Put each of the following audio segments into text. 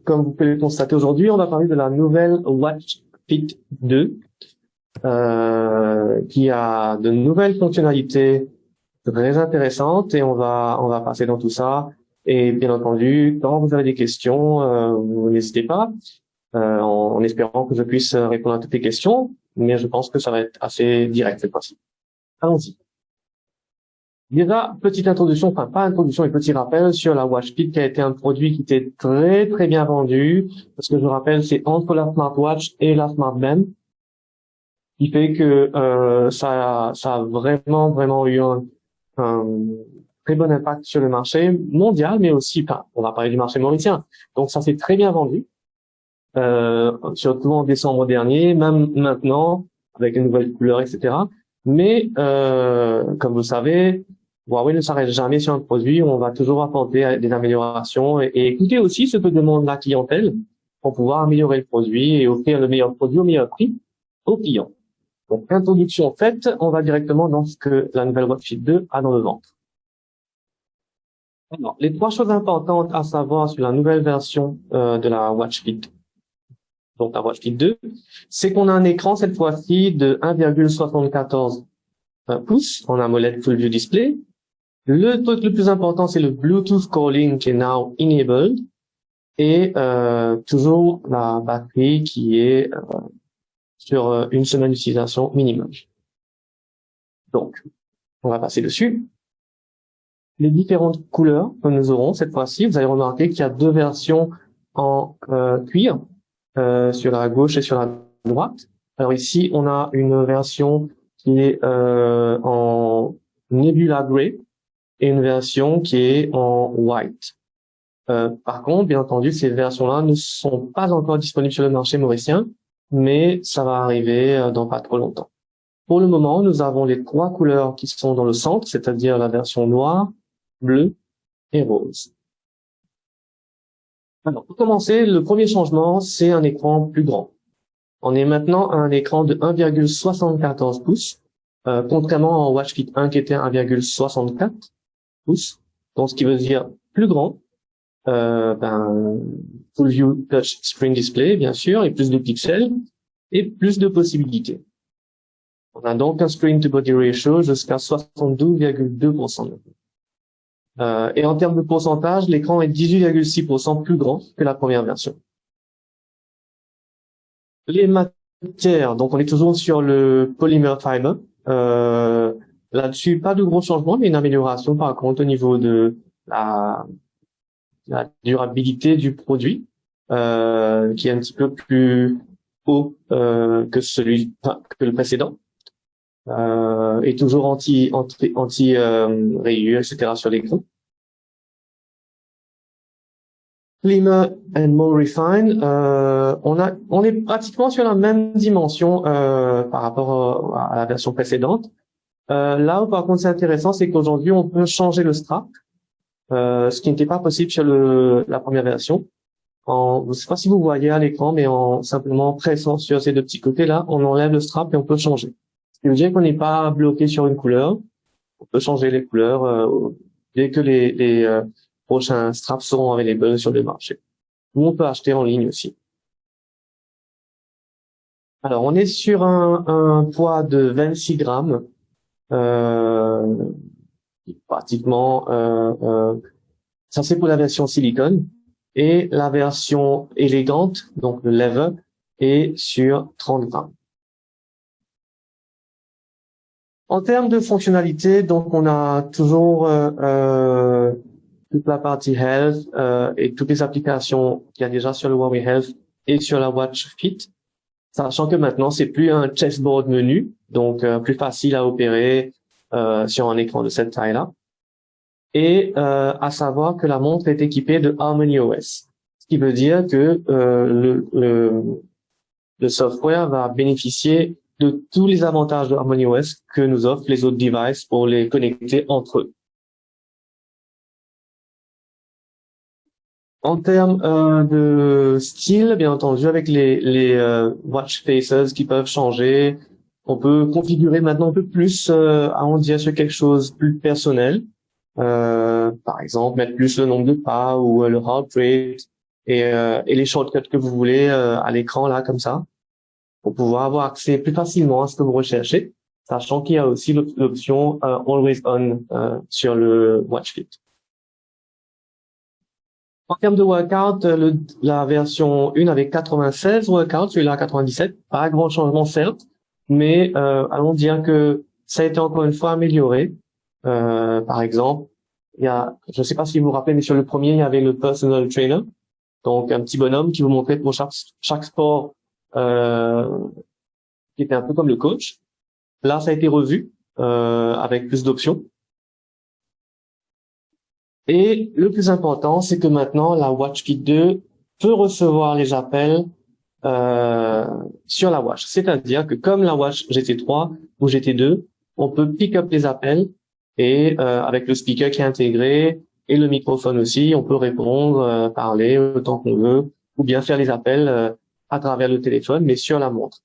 comme vous pouvez le constater aujourd'hui, on va parler de la nouvelle Watch Fit 2, qui a de nouvelles fonctionnalités très intéressantes et on va passer dans tout ça. Et bien entendu, quand vous avez des questions, vous n'hésitez pas, en espérant que je puisse répondre à toutes les questions, mais je pense que ça va être assez direct cette fois-ci. Allons-y. Déjà, petite introduction, enfin pas introduction, mais petit rappel sur la Watch Fit qui a été un produit qui était très très bien vendu, parce que je rappelle, c'est entre la smartwatch et la smartband, qui fait que ça a vraiment eu un très bon impact sur le marché mondial, mais aussi, enfin, on va parler du marché mauricien. Donc ça s'est très bien vendu, surtout en décembre dernier, même maintenant avec une nouvelle couleur, etc. Mais comme vous savez, Huawei ne s'arrête jamais sur un produit, on va toujours apporter des améliorations et écouter aussi ce que demande la clientèle pour pouvoir améliorer le produit et offrir le meilleur produit au meilleur prix aux clients. Donc, introduction faite, on va directement dans ce que la nouvelle Watch Fit 2 a dans le ventre. Alors, les trois choses importantes à savoir sur la nouvelle version de la Watch Fit, donc la Watch Fit 2, c'est qu'on a un écran cette fois-ci de 1,74 pouces en AMOLED Full View Display. Le truc le plus important, c'est le Bluetooth Calling qui est now enabled et toujours la batterie qui est sur une semaine d'utilisation minimum. Donc, on va passer dessus. Les différentes couleurs que nous aurons cette fois-ci, vous avez remarqué qu'il y a deux versions en cuir sur la gauche et sur la droite. Alors ici, on a une version qui est en Nebula Grey et une version qui est en white. Par contre, bien entendu, ces versions-là ne sont pas encore disponibles sur le marché mauricien, mais ça va arriver dans pas trop longtemps. Pour le moment, nous avons les trois couleurs qui sont dans le centre, c'est-à-dire la version noire, bleue et rose. Alors, pour commencer, le premier changement, c'est un écran plus grand. On est maintenant à un écran de 1,74 pouces, contrairement en Watch Fit 1 qui était 1,64 pouces, donc ce qui veut dire plus grand, Full View Touch Screen Display, bien sûr, et plus de pixels, et plus de possibilités. On a donc un Screen to Body Ratio jusqu'à 72,2%. Et en termes de pourcentage, l'écran est 18,6% plus grand que la première version. Les matières, donc on est toujours sur le polymer fiber. Là-dessus, pas de gros changements, mais une amélioration par contre au niveau de la durabilité du produit, qui est un petit peu plus haut que le précédent. Et toujours anti rayures, etc. sur l'écran. Slimmer and more refined, on est pratiquement sur la même dimension par rapport à la version précédente. Là où par contre c'est intéressant, c'est qu'aujourd'hui on peut changer le strap, ce qui n'était pas possible sur la première version. Je ne sais pas si vous voyez à l'écran, mais en simplement pressant sur ces deux petits côtés là, on enlève le strap et on peut changer. Ce qui veut dire qu'on n'est pas bloqué sur une couleur. On peut changer les couleurs dès que les prochains straps seront available sur le marché. Ou on peut acheter en ligne aussi. Alors, on est sur un poids de 26 grammes. Pratiquement, ça c'est pour la version silicone. Et la version élégante, donc le leather, est sur 30 grammes. En termes de fonctionnalité, donc on a toujours toute la partie Health et toutes les applications qu'il y a déjà sur le Huawei Health et sur la Watch Fit, sachant que maintenant c'est plus un chessboard menu, donc plus facile à opérer sur un écran de cette taille-là. Et à savoir que la montre est équipée de HarmonyOS, ce qui veut dire que le software va bénéficier de tous les avantages de HarmonyOS que nous offrent les autres devices pour les connecter entre eux. En termes de style, bien entendu, avec les watch faces qui peuvent changer, on peut configurer maintenant un peu plus, on dirait sur quelque chose de plus personnel. Par exemple, mettre plus le nombre de pas ou le heart rate, et les shortcuts que vous voulez à l'écran là comme ça, pour pouvoir avoir accès plus facilement à ce que vous recherchez, sachant qu'il y a aussi l'option Always On sur le Watch Fit. En termes de workout, la version 1 avait 96 workouts, celui-là à 97. Pas grand changement certes, mais allons dire que ça a été encore une fois amélioré. Par exemple, il y a, je ne sais pas si vous vous rappelez, mais sur le premier, il y avait le personal trainer, donc un petit bonhomme qui vous montrait pour chaque sport, qui était un peu comme le coach. Là, ça a été revu avec plus d'options. Et le plus important, c'est que maintenant, la Watch Fit 2 peut recevoir les appels sur la Watch. C'est-à-dire que comme la Watch GT3 ou GT2, on peut pick up les appels et avec le speaker qui est intégré et le microphone aussi, on peut répondre, parler autant qu'on veut, ou bien faire les appels à travers le téléphone, mais sur la montre.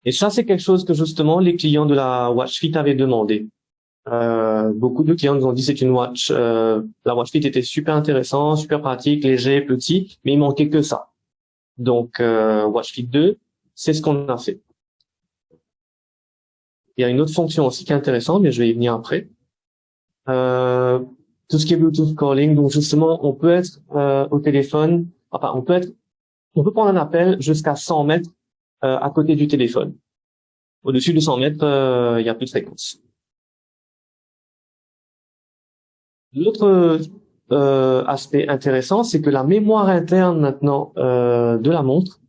Et ça, c'est quelque chose que justement les clients de la Watch Fit avaient demandé. Beaucoup de clients nous ont dit c'est une watch, la Watch Fit était super intéressant, super pratique, léger, petit, mais il manquait que ça. Donc Watch Fit 2, c'est ce qu'on a fait. Il y a une autre fonction aussi qui est intéressante, mais je vais y venir après. Tout ce qui est Bluetooth calling, donc justement, on peut être au téléphone, enfin on peut prendre un appel jusqu'à 100 mètres à côté du téléphone. Au-dessus de 100 mètres, il y a plus de fréquence. L'autre aspect intéressant, c'est que la mémoire interne maintenant de la montre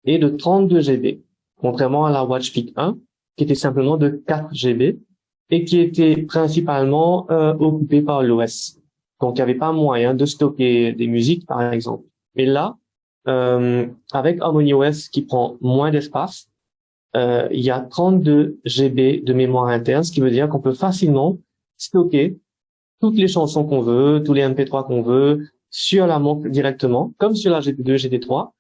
est de 32 GB, contrairement à la Watch Fit 1, qui était simplement de 4 GB et qui était principalement occupée par l'OS. Donc, il n'y avait pas moyen de stocker des musiques, par exemple. Et là, avec HarmonyOS qui prend moins d'espace, il y a 32 GB de mémoire interne, ce qui veut dire qu'on peut facilement stocker toutes les chansons qu'on veut, tous les MP3 qu'on veut, sur la montre directement, comme sur la GT2, GT3,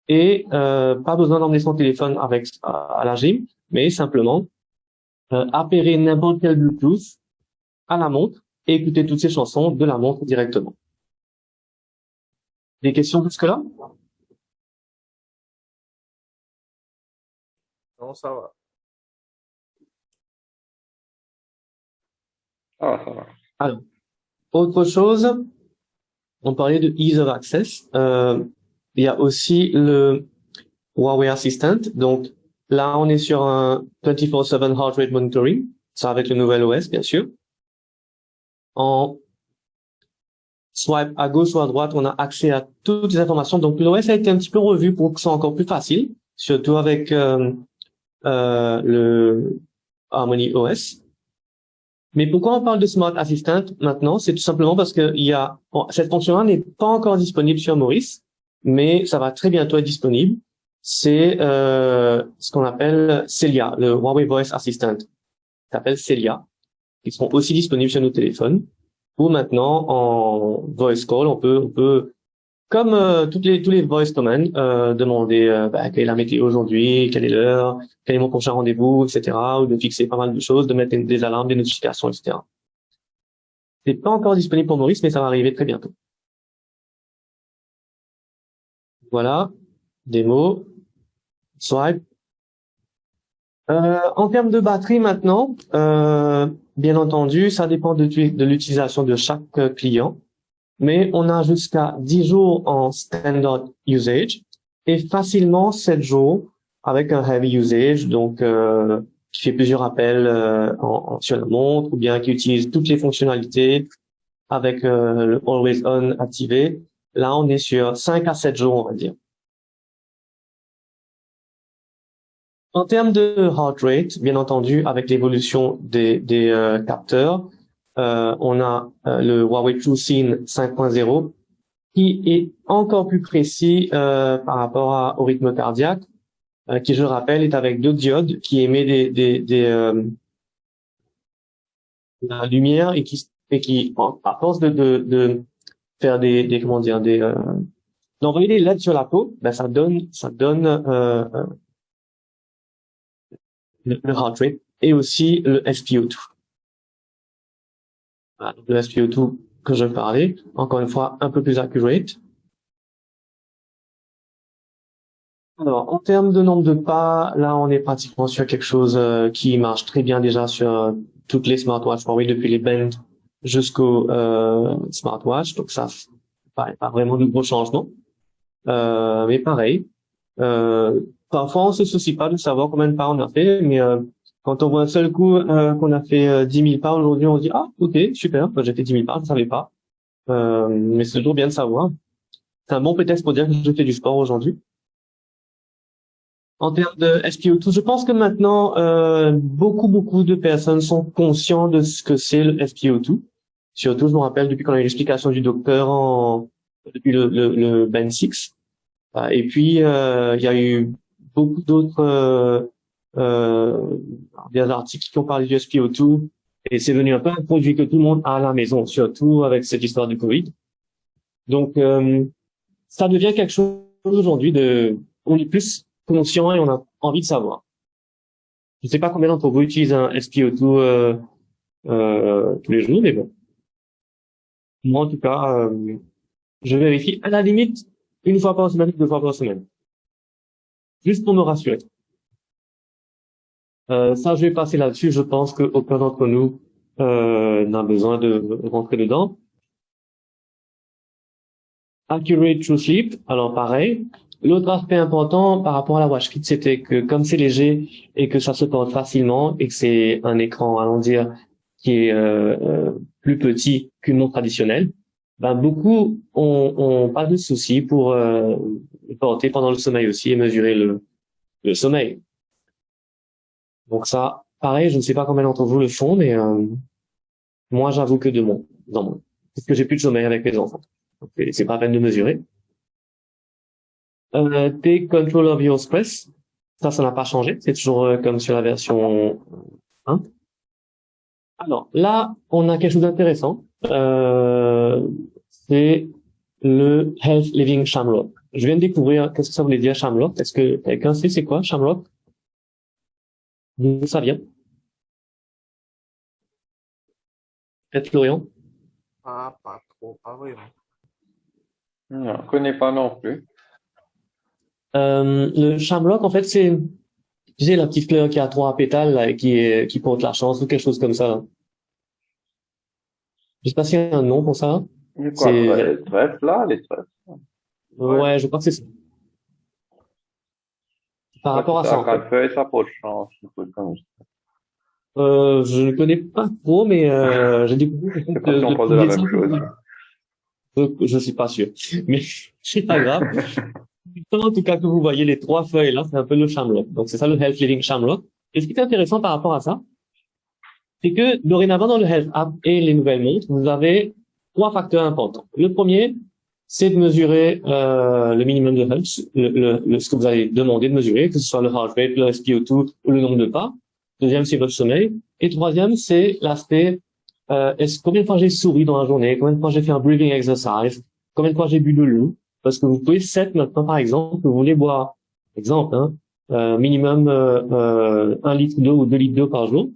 et pas besoin d'emmener son téléphone avec à la gym, mais simplement appairer n'importe quel Bluetooth à la montre et écouter toutes ces chansons de la montre directement. Des questions jusque-là? Non, ça va. Ah, ça va. Alors, autre chose, on parlait de ease of access. Il y a aussi le Huawei Assistant. Donc là, on est sur un 24/7 heart rate monitoring. Ça avec le nouvel OS, bien sûr. En swipe à gauche ou à droite, on a accès à toutes les informations. Donc l'OS a été un petit peu revu pour que ce soit encore plus facile, surtout avec le Harmony OS. Mais pourquoi on parle de Smart Assistant maintenant? C'est tout simplement parce que cette fonction-là n'est pas encore disponible sur Maurice, mais ça va très bientôt être disponible. C'est ce qu'on appelle Celia, le Huawei Voice Assistant. Ça s'appelle Celia. Ils seront aussi disponibles sur nos téléphones. Ou maintenant, en voice call, on peut comme tous les voice commands, demander quelle est la météo aujourd'hui, quelle est l'heure, quel est mon prochain rendez-vous, etc. Ou de fixer pas mal de choses, de mettre des alarmes, des notifications, etc. C'est pas encore disponible pour Maurice, mais ça va arriver très bientôt. Voilà, démo, swipe. En termes de batterie maintenant, bien entendu, ça dépend de l'utilisation de chaque client. Mais on a jusqu'à 10 jours en standard usage et facilement 7 jours avec un heavy usage, donc qui fait plusieurs appels sur la montre ou bien qui utilise toutes les fonctionnalités avec le Always On activé. Là, on est sur 5 à 7 jours, on va dire. En termes de heart rate, bien entendu, avec l'évolution des capteurs, on a le Huawei TrueScene 5.0 qui est encore plus précis par rapport au rythme cardiaque, qui, je rappelle, est avec 2 diodes qui émet la lumière et qui à force de faire d'envoyer des LED sur la peau, ben ça donne le heart rate et aussi le SpO2. Voilà, donc le SpO2 que je parlais, encore une fois un peu plus accurate. Alors, en termes de nombre de pas, là, on est pratiquement sur quelque chose qui marche très bien déjà sur toutes les smartwatches Huawei, depuis les Band jusqu'aux smartwatches. Donc ça, pas vraiment de gros changements. Mais pareil, euh, parfois on se soucie pas de savoir combien de pas on a fait, mais quand on voit un seul coup qu'on a fait 10 000 pas aujourd'hui, on se dit ah ok super, j'ai fait 10 000 pas, je savais pas. Mais c'est toujours bien de savoir. C'est un bon prétexte pour dire que je fais du sport aujourd'hui. En termes de SpO2, je pense que maintenant, beaucoup de personnes sont conscients de ce que c'est le SpO2. Surtout, je me rappelle, depuis qu'on a eu l'explication du docteur depuis le Ben 6. Et puis, il y a eu beaucoup d'autres euh, des articles qui ont parlé du SpO2. Et c'est devenu un peu un produit que tout le monde a à la maison, surtout avec cette histoire du Covid. Donc, ça devient quelque chose aujourd'hui on est plus conscient et on a envie de savoir. Je ne sais pas combien d'entre vous utilisent un SpO2 tous les jours, mais bon. Moi, en tout cas, je vérifie à la limite une fois par semaine, 2 fois par semaine, juste pour me rassurer. Ça, je vais passer là-dessus. Je pense qu'aucun d'entre nous n'a besoin de rentrer dedans. Accurate True Sleep, alors pareil. L'autre aspect important par rapport à la Watch Fit, c'était que comme c'est léger et que ça se porte facilement et que c'est un écran, allons dire, qui est plus petit qu'une montre traditionnelle, ben beaucoup ont pas de souci pour le porter pendant le sommeil aussi et mesurer le sommeil. Donc ça, pareil, je ne sais pas combien d'entre vous le font, mais moi j'avoue que dans mon, parce que j'ai plus de sommeil avec mes enfants. Donc, c'est pas la peine de mesurer. Take control of your stress. Ça n'a pas changé. C'est toujours comme sur la version 1. Alors, là, on a quelque chose d'intéressant. C'est le Health Living Shamrock. Je viens de découvrir qu'est-ce que ça voulait dire Shamrock. Est-ce que quelqu'un sait c'est quoi Shamrock? D'où ça vient? Peut-être Florian? Pas trop, pas vraiment. Non, je connais pas non plus. Le Shamrock, en fait, c'est, tu sais, la petite fleur qui a 3 pétales là, et qui porte la chance ou quelque chose comme ça. Je sais pas s'il y a un nom pour ça. C'est quoi, C'est, les trèfles là, les trèfles? Ouais, ouais, je crois que c'est ça. Par ouais, rapport c'est à ça, ça, en fait. quatre feuilles, ça porte chance, un truc comme ça. Je ne connais pas trop, mais j'ai découvert Je sais pas si on de parle de la publier ça. même chose. Je suis pas sûr, mais c'est pas grave. En tout cas, que vous voyez les 3 feuilles là, c'est un peu le Shamrock. Donc c'est ça le Health Living Shamrock. Et ce qui est intéressant par rapport à ça, c'est que dorénavant dans le Health App et les nouvelles montres, vous avez 3 facteurs importants. Le premier, c'est de mesurer le minimum de Health, ce que vous allez demander de mesurer, que ce soit le heart rate, le SpO2 ou le nombre de pas. Deuxième, c'est votre sommeil. Et troisième, c'est l'aspect combien de fois j'ai souri dans la journée, combien de fois j'ai fait un breathing exercise, combien de fois j'ai bu de l'eau. Parce que vous pouvez set maintenant, par exemple, que vous voulez boire, exemple, hein, minimum 1 litre d'eau ou 2 litres d'eau par jour.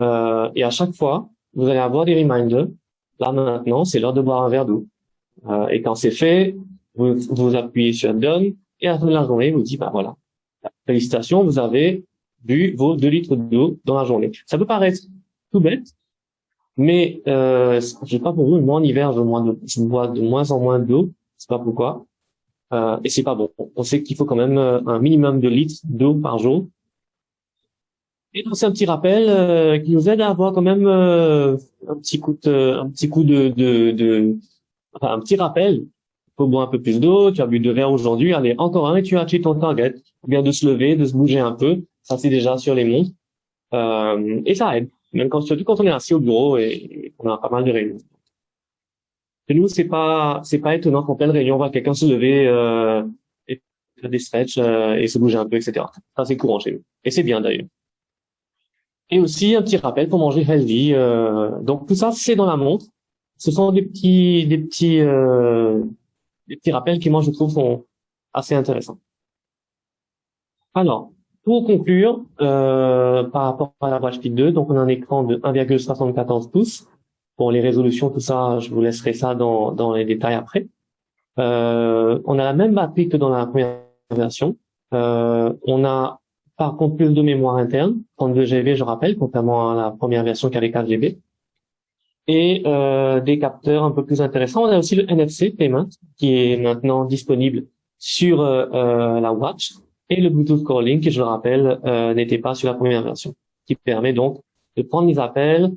Et à chaque fois, vous allez avoir des reminders. Là maintenant, c'est l'heure de boire un verre d'eau. Et quand c'est fait, vous appuyez sur Done et à la fin de la journée, vous dites, bah voilà, félicitations, vous avez bu vos 2 litres d'eau dans la journée. Ça peut paraître tout bête, mais je sais pas pour vous, moi en hiver, je bois de moins en moins d'eau. C'est pas pourquoi. Et c'est pas bon. On sait qu'il faut quand même un minimum de litres d'eau par jour. Et donc c'est un petit rappel qui nous aide à avoir quand même un petit coup enfin, un petit rappel. Il faut boire un peu plus d'eau. Tu as bu 2 verres aujourd'hui, allez encore un et tu as acheté ton target. Ou bien de se lever, de se bouger un peu. Ça c'est déjà sur les montres. Et ça aide. Même surtout quand on est assis au bureau et on a pas mal de réunions. Chez nous, c'est pas étonnant qu'en pleine réunion, on voit quelqu'un se lever et faire des stretches et se bouger un peu, etc. Ça, c'est courant chez nous. Et c'est bien d'ailleurs. Et aussi, un petit rappel pour manger healthy. Donc, tout ça, c'est dans la montre. Ce sont des petits rappels qui, moi, je trouve, sont assez intéressants. Alors, pour conclure, par rapport à la Watch Fit 2, donc on a un écran de 1,74 pouces. Pour les résolutions, tout ça, je vous laisserai ça dans les détails après. On a la même batterie que dans la première version. On a par contre plus de mémoire interne, 32 GB, je rappelle, contrairement à la première version qui avait 4 GB. Et des capteurs un peu plus intéressants. On a aussi le NFC Payment qui est maintenant disponible sur la Watch, et le Bluetooth Calling qui, je le rappelle, n'était pas sur la première version, qui permet donc de prendre les appels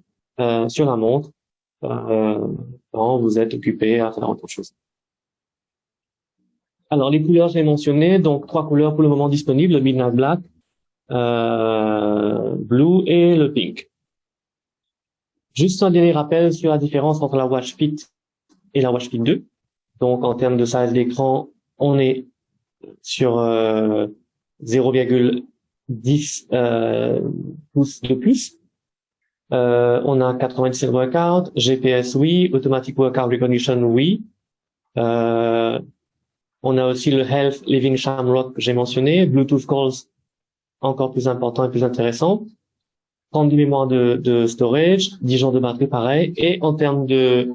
sur la montre quand vous êtes occupé à faire autre chose. Alors les couleurs, j'ai mentionné, donc 3 couleurs pour le moment disponibles: le Midnight Black, Blue et le Pink. Juste un dernier rappel sur la différence entre la Watch Fit et la Watch Fit 2. Donc en termes de size d'écran, on est sur 0,10 pouces de plus. On a 97 workout, GPS oui, Automatic Workout Recognition oui. On a aussi le Health Living Shamrock que j'ai mentionné, Bluetooth Calls encore plus important et plus intéressant, 32 mémoires de storage, 10 jours de batterie pareil, et en termes de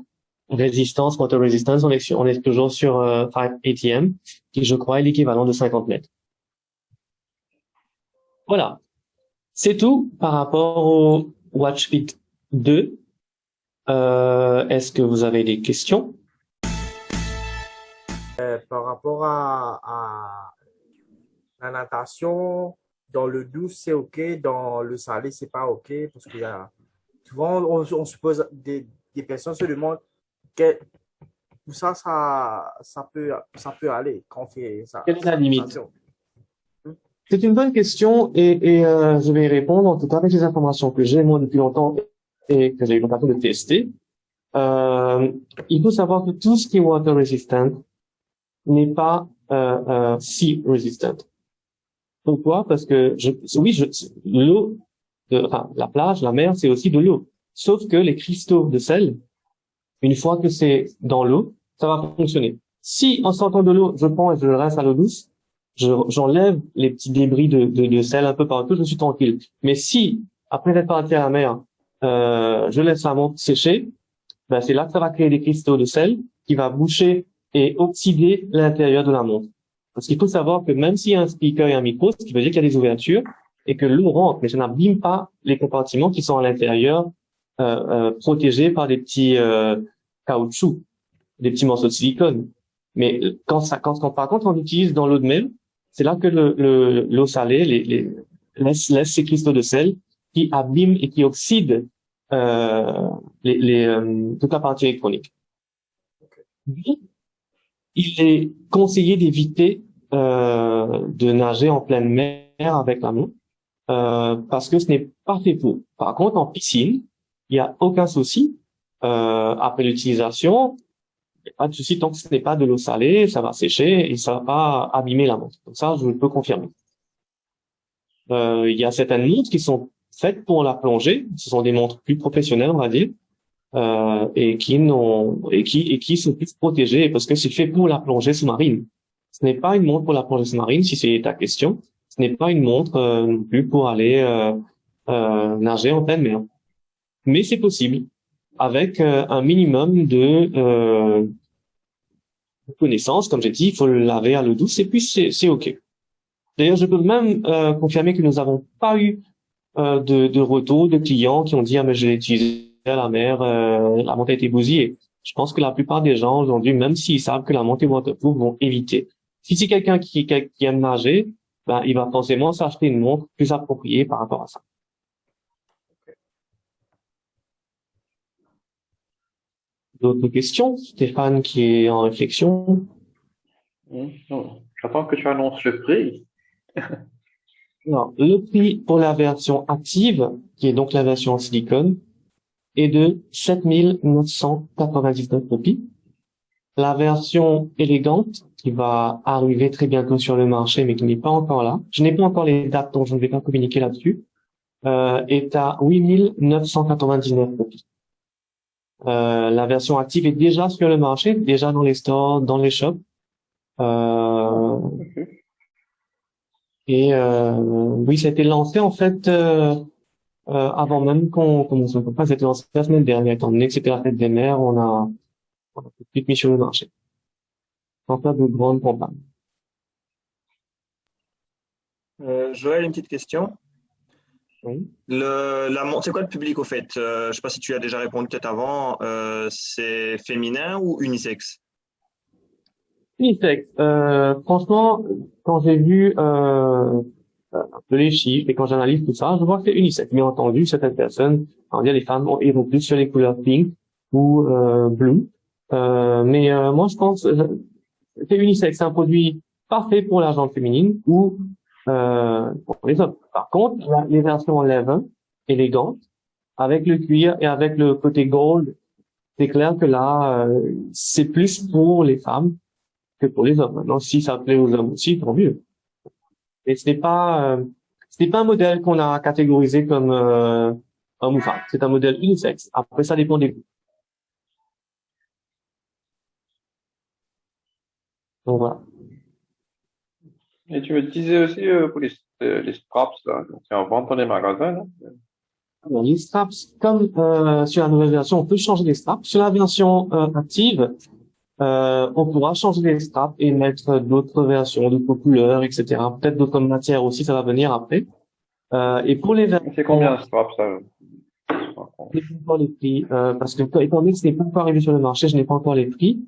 résistance, water resistance, on est toujours sur 5 ATM, qui je crois est l'équivalent de 50 mètres. Voilà. C'est tout par rapport au Watch Fit 2. Est-ce que vous avez des questions? Par rapport à la natation, dans le doux, c'est OK, dans le salé, c'est pas OK, parce qu'il y a souvent, on se pose, des personnes se demandent où ça peut aller quand on fait ça. Quelle est la limite? C'est une bonne question et je vais y répondre, en tout cas avec les informations que j'ai moi depuis longtemps et que j'ai eu l'occasion de tester. Il faut savoir que tout ce qui est water resistant n'est pas sea resistant. Pourquoi? Parce que l'eau, enfin la plage, la mer, c'est aussi de l'eau. Sauf que les cristaux de sel, une fois que c'est dans l'eau, ça va fonctionner. Si en sortant de l'eau, je prends et je reste à l'eau douce, j'enlève les petits débris de sel un peu partout, je suis tranquille. Mais si, après être parti à la mer, je laisse la montre sécher, ben c'est là que ça va créer des cristaux de sel qui va boucher et oxyder l'intérieur de la montre. Parce qu'il faut savoir que même s'il y a un speaker et un micro, ce qui veut dire qu'il y a des ouvertures et que l'eau rentre, mais ça n'abîme pas les compartiments qui sont à l'intérieur, protégés par des petits caoutchouc, des petits morceaux de silicone. Mais quand par contre on utilise dans l'eau de mer, c'est là que l'eau salée laisse ces cristaux de sel qui abîment et qui oxydent toute la partie électronique. Il est conseillé d'éviter de nager en pleine mer avec la montre parce que ce n'est pas fait pour. Par contre, en piscine, il n'y a aucun souci. Après l'utilisation, il n'y a pas de souci tant que ce n'est pas de l'eau salée, ça va sécher et ça va pas abîmer la montre. Donc ça, je peux confirmer. Il y a certaines montres qui sont faites pour la plongée. Ce sont des montres plus professionnelles, on va dire, et qui sont plus protégées parce que c'est fait pour la plongée sous-marine. Ce n'est pas une montre pour la plongée sous-marine, si c'est ta question. Ce n'est pas une montre non plus pour aller nager en pleine mer. Mais c'est possible avec un minimum de connaissances. Comme j'ai dit, il faut le laver à l'eau douce et puis c'est OK. D'ailleurs, je peux même confirmer que nous n'avons pas eu de retour de clients qui ont dit « Ah, mais je l'ai utilisé à la mer, la montre a été bousillée ». Je pense que la plupart des gens aujourd'hui, même s'ils savent que la montre est waterproof, vont éviter. Si c'est quelqu'un qui aime nager, ben, il va forcément s'acheter une montre plus appropriée par rapport à ça. D'autres questions? Stéphane qui est en réflexion. Non. J'attends que tu annonces le prix. Alors, le prix pour la version active, qui est donc la version en silicone, est de 7 999 roupies. La version élégante, qui va arriver très bientôt sur le marché, mais qui n'est pas encore là, je n'ai pas encore les dates, donc je ne vais pas communiquer là-dessus, est à 8 999 roupies. La version active est déjà sur le marché, déjà dans les stores, dans les shops. Et oui, ça a été lancé en fait avant même qu'on commence le campagne. Ça a été lancé la semaine dernière, étant donné que c'était la fête des mères, on a tout de suite mis sur le marché. Sans faire de grandes campagnes. Joël, une petite question. Oui. C'est quoi le public au fait? Je sais pas si tu as déjà répondu peut-être avant. C'est féminin ou unisexe? Unisex. Franchement, quand j'ai vu un peu les chiffres et quand j'analyse tout ça, je vois que c'est unisex. Bien entendu, certaines personnes, on va dire les femmes, iront plus sur les couleurs pink ou blue. Mais moi, je pense c'est unisex. C'est un produit parfait pour la jante féminine ou pour les hommes. Par contre, les versions leather, élégantes, avec le cuir et avec le côté gold, c'est clair que là, c'est plus pour les femmes que pour les hommes. Maintenant, si ça plaît aux hommes aussi, tant mieux. Et ce n'est pas un modèle qu'on a catégorisé comme homme ou femme. C'est un modèle unisexe. Après, ça dépend des goûts. Donc voilà. Et tu me disais aussi pour les straps, là, donc c'est en vente dans les magasins, non? Alors, les straps, comme sur la nouvelle version, on peut changer les straps. Sur la version active, on pourra changer les straps et mettre d'autres versions, d'autres couleurs, etc. Peut-être d'autres matières aussi, ça va venir après. Et pour les versions, C'est combien un strap, ça? je n'ai pas encore les prix, parce que étant donné que ce n'est pas encore arrivé sur le marché, je n'ai pas encore les prix.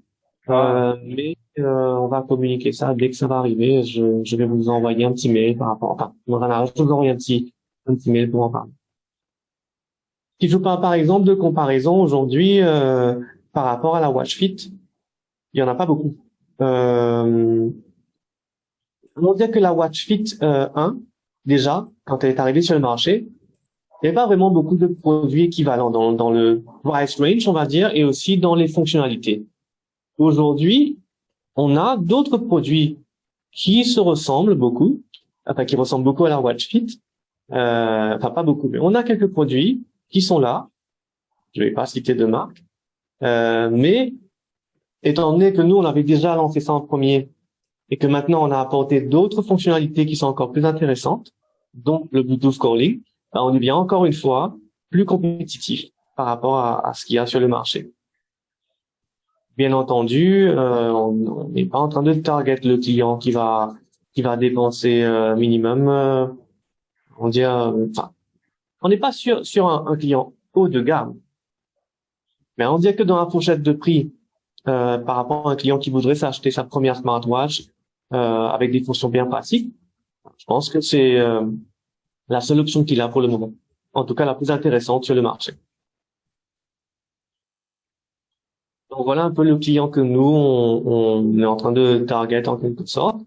Mais on va communiquer ça dès que ça va arriver. Je vais vous envoyer un petit mail par rapport. Enfin, je vous envoie un petit mail pour en parler. Si je vous parle par exemple de comparaison aujourd'hui par rapport à la Watch Fit, il y en a pas beaucoup. On va dire que la Watch Fit 1, déjà, quand elle est arrivée sur le marché, il n'y avait pas vraiment beaucoup de produits équivalents dans le price range, on va dire, et aussi dans les fonctionnalités. Aujourd'hui, on a d'autres produits qui se ressemblent beaucoup, enfin qui ressemblent beaucoup à la Watch Fit, enfin pas beaucoup, mais on a quelques produits qui sont là. Je vais pas citer de marque, mais étant donné que nous on avait déjà lancé ça en premier et que maintenant on a apporté d'autres fonctionnalités qui sont encore plus intéressantes, dont le Bluetooth calling, ben, on devient encore une fois plus compétitif par rapport à ce qu'il y a sur le marché. Bien entendu, on n'est pas en train de target le client qui va dépenser minimum, enfin, on n'est pas sur un client haut de gamme, mais on dirait que dans la fourchette de prix par rapport à un client qui voudrait s'acheter sa première smartwatch avec des fonctions bien pratiques, je pense que c'est la seule option qu'il a pour le moment, en tout cas la plus intéressante sur le marché. Donc voilà un peu le client que nous on est en train de target en quelque sorte.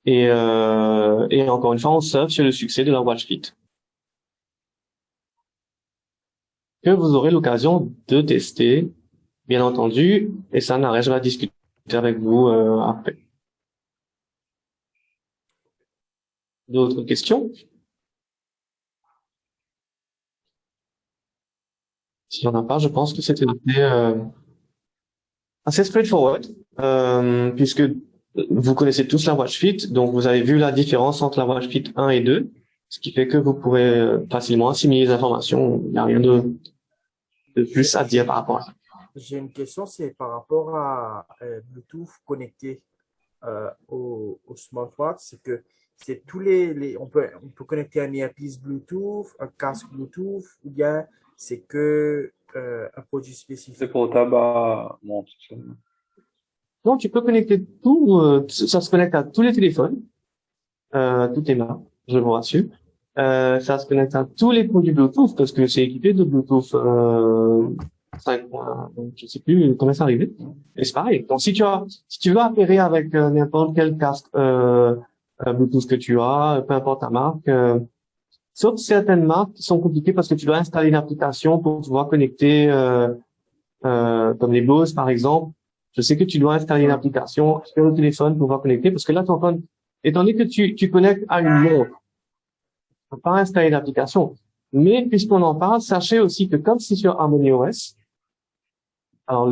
Et encore une fois, on surfe sur le succès de la Watch Fit, que vous aurez l'occasion de tester, bien entendu, et ça n'arrête, je vais discuter avec vous après. D'autres questions? S'il n'y en a pas, je pense que c'était assez straightforward, puisque vous connaissez tous la Watch Fit, donc vous avez vu la différence entre la Watch Fit 1 et 2, ce qui fait que vous pourrez facilement assimiler les informations. Il n'y a rien de plus à dire par rapport à ça. J'ai une question, c'est par rapport à Bluetooth connecté au smartwatch. C'est que c'est tous on peut connecter un earpiece Bluetooth, un casque Bluetooth, ou bien c'est que un produit spécifique. C'est pour le tabac, non, c'est ça. Donc, tu peux connecter tout, ça se connecte à tous les téléphones, toutes les marques, je vous rassure. Ça se connecte à tous les produits Bluetooth parce que c'est équipé de Bluetooth 5, je sais plus comment c'est arrivé. Et c'est pareil. Donc, si tu veux appairer avec n'importe quel casque Bluetooth que tu as, peu importe ta marque, sauf certaines marques qui sont compliquées parce que tu dois installer une application pour pouvoir connecter, comme les Bose par exemple. Je sais que tu dois installer une application sur le téléphone pour pouvoir connecter parce que là, étant donné que tu connectes à une montre, tu peux pas installer l'application. Mais puisqu'on en parle, sachez aussi que comme c'est sur HarmonyOS, alors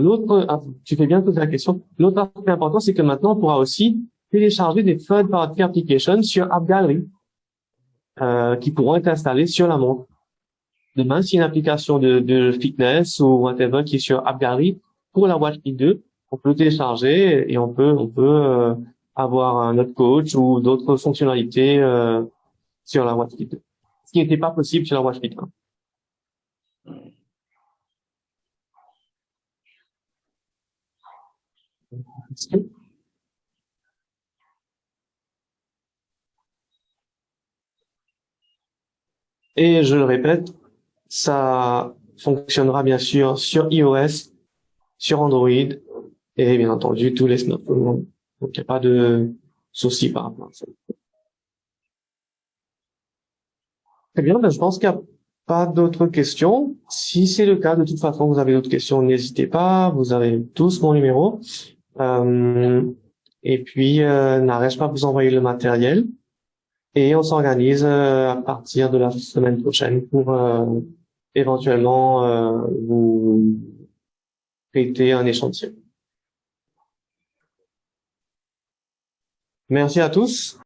tu fais bien poser la question. L'autre aspect important, c'est que maintenant, on pourra aussi télécharger des third-party applications sur AppGallery, qui pourront être installées sur la montre. Demain, s'il y a une application de fitness ou whatever qui est sur AppGallery pour la Watch Fit 2, on peut le télécharger et on peut avoir un autre coach ou d'autres fonctionnalités sur la WatchKit. Ce qui n'était pas possible sur la WatchKit 1. Et je le répète, ça fonctionnera bien sûr sur iOS, sur Android et bien entendu tous les smartphones. Donc il n'y a pas de souci par rapport à ça. Très bien, ben, je pense qu'il n'y a pas d'autres questions. Si c'est le cas, de toute façon, vous avez d'autres questions, n'hésitez pas. Vous avez tous mon numéro. Et puis, n'arrête pas de vous envoyer le matériel. Et on s'organise à partir de la semaine prochaine pour éventuellement vous prêter un échantillon. Merci à tous.